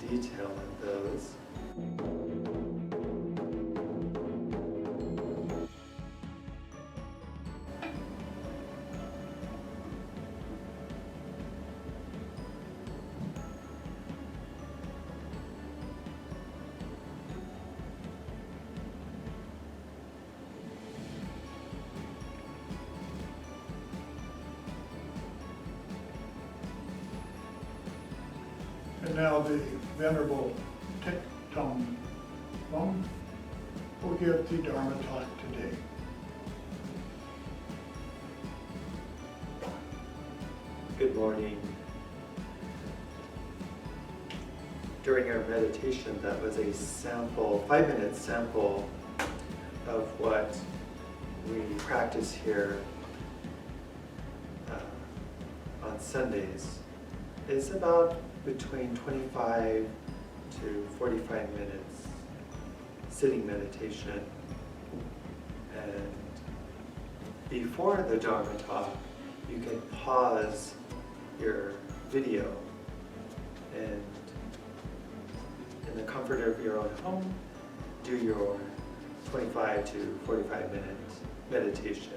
detail in those. And now the Venerable Thich Tam Mung will give the Dharma talk today. Good morning. During our meditation, that was a sample, 5-minute sample of what we practice here on Sundays. It's about between 25 to 45 minutes sitting meditation. And before the Dharma talk, you can pause your video and in the comfort of your own home, do your 25 to 45 minute meditation.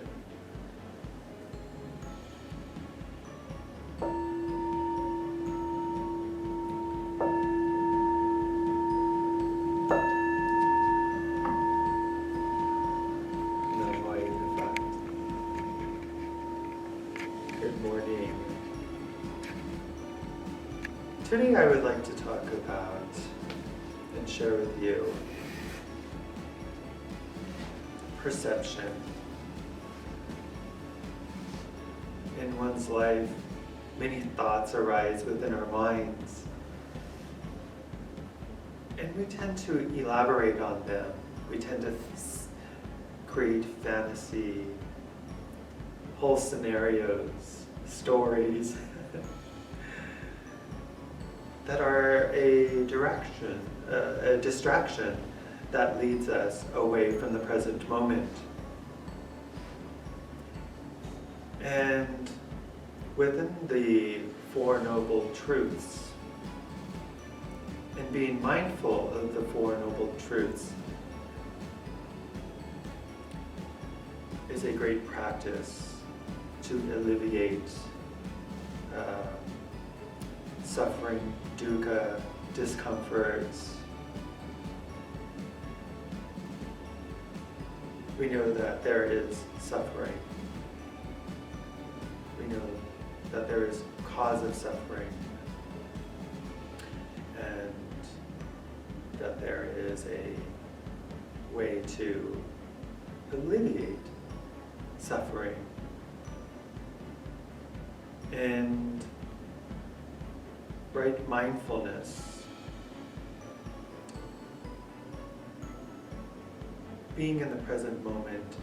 Today I would like to talk about and share with you perception. In one's life, many thoughts arise within our minds, and we tend to elaborate on them. We tend to create fantasy, whole scenarios, stories that are a distraction that leads us away from the present moment. And within the Four Noble Truths, and being mindful of the Four Noble Truths is a great practice to alleviate suffering, dukkha, discomforts. We know that there is suffering. We know that there is cause of suffering, and that there is a way to alleviate suffering. And right mindfulness, being in the present moment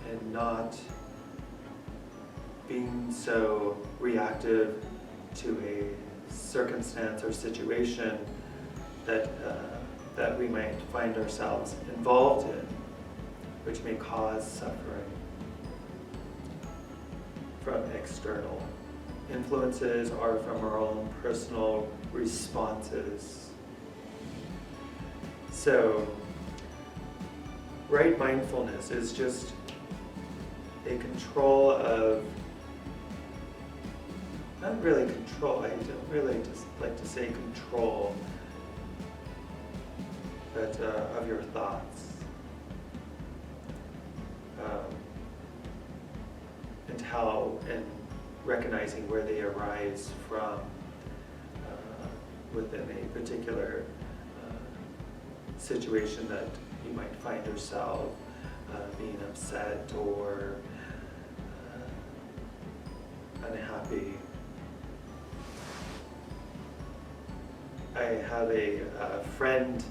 and not being so reactive to a circumstance or situation that we might find ourselves involved in, which may cause suffering from external influences or from our own personal responses. So, right mindfulness is just a control of, not really control, I don't really just like to say control, but of your thoughts. And recognizing where they arise from within a particular situation that you might find yourself being upset or unhappy. I have a friend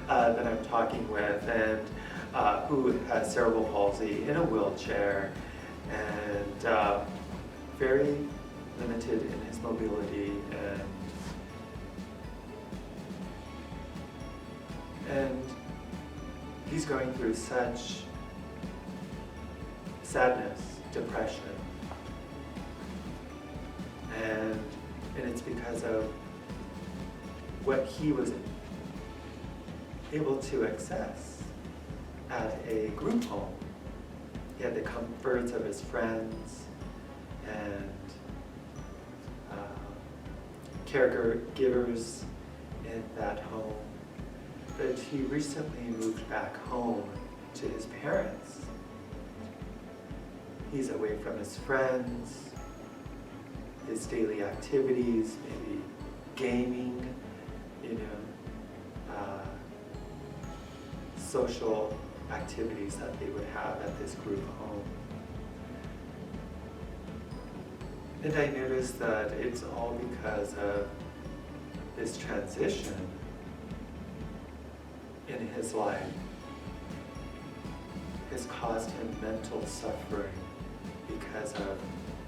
that I'm talking with, and who has cerebral palsy in a wheelchair, and very limited in his mobility, and he's going through such sadness, depression, and because of what he was able to access at a group home. He had the comforts of his friends and caregivers in that home. But he recently moved back home to his parents. He's away from his friends, his daily activities, maybe gaming, social activities that they would have at this group home. And I noticed that it's all because of this transition in his life has caused him mental suffering because of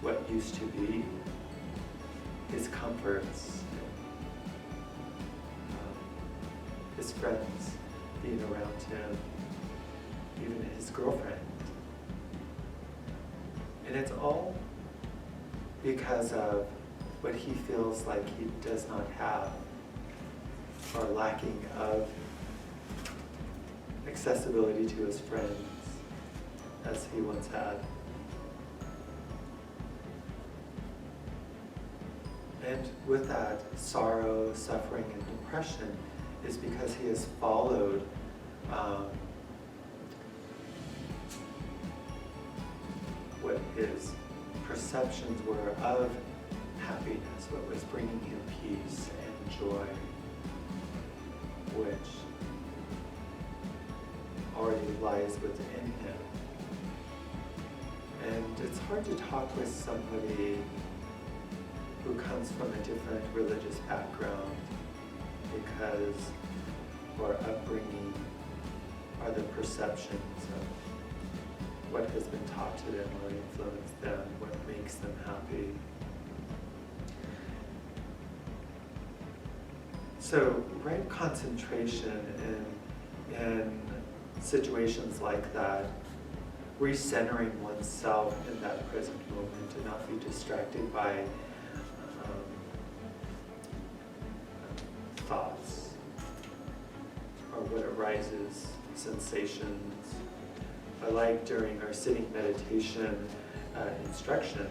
what used to be his comforts, his friends being around him, even his girlfriend. And it's all because of what he feels like he does not have, or lacking of accessibility to his friends as he once had. And with that, sorrow, suffering, and depression is because he has followed what his perceptions were of happiness, what was bringing him peace and joy, which already lies within him. And it's hard to talk with somebody who comes from a different religious background because our upbringing are the perceptions of what has been taught to them or influenced them, what makes them happy. So right concentration in situations like that, recentering oneself in that present moment and not be distracted by thoughts or what arises, sensations. I like during our sitting meditation instructions,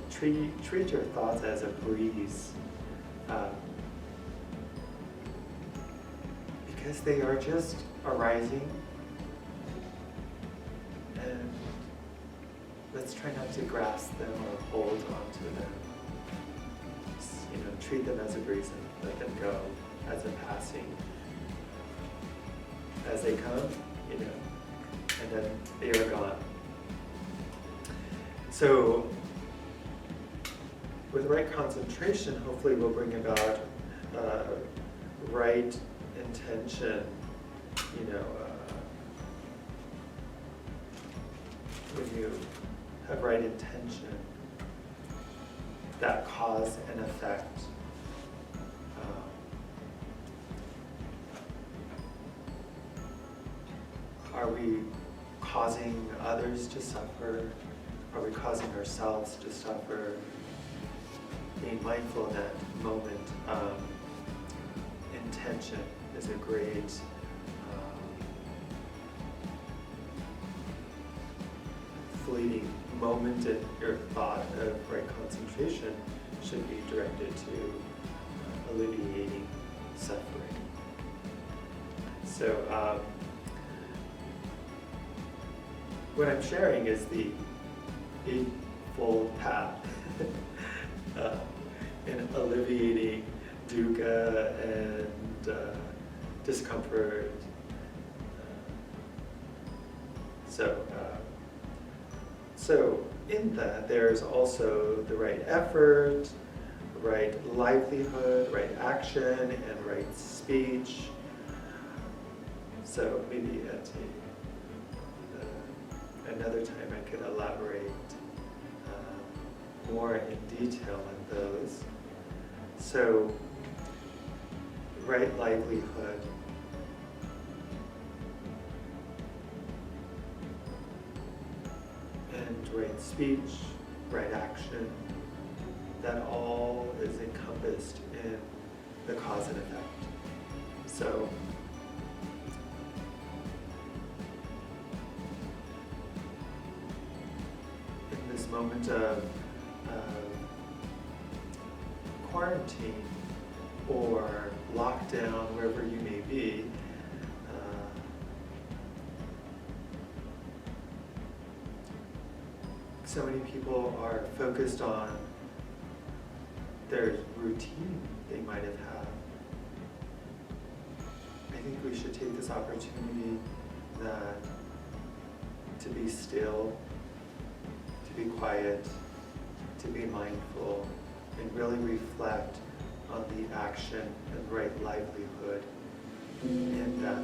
treat your thoughts as a breeze, because they are just arising, and let's try not to grasp them or hold onto them. Just, treat them as a breeze and let them go as a passing. As they come, and then they are gone. So, with right concentration, hopefully we'll bring about right intention, when you have right intention, that cause and effect. Are we causing others to suffer? Are we causing ourselves to suffer? Being mindful in that moment, intention is a great fleeting moment in your thought of right concentration should be directed to alleviating suffering. So what I'm sharing is the Eightfold Path in alleviating dukkha and discomfort. So in that, there's also the right effort, right livelihood, right action, and right speech. So maybe at another time I could elaborate more in detail on those. So, right livelihood. And right speech, right action, that all is encompassed in the cause and effect. So, in this moment of quarantine or lockdown, wherever you may be, so many people are focused on their routine they might have had. I think we should take this opportunity to be still, to be quiet, to be mindful, and really reflect on the action and right livelihood in that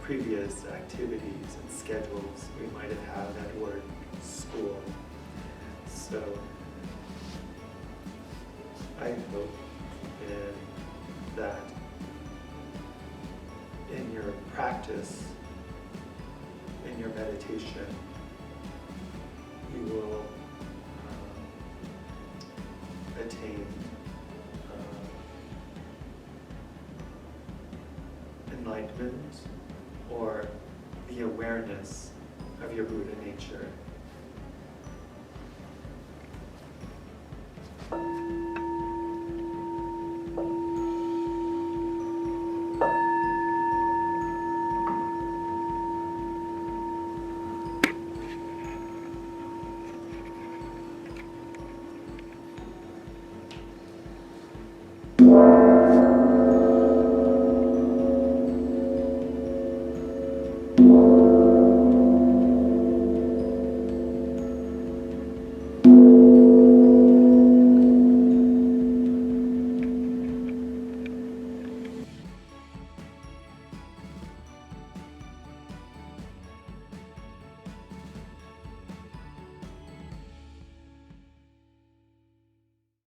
previous activities and schedules we might have had at work, school. So I hope that in your practice, in your meditation, you will attain enlightenment or the awareness of your Buddha nature.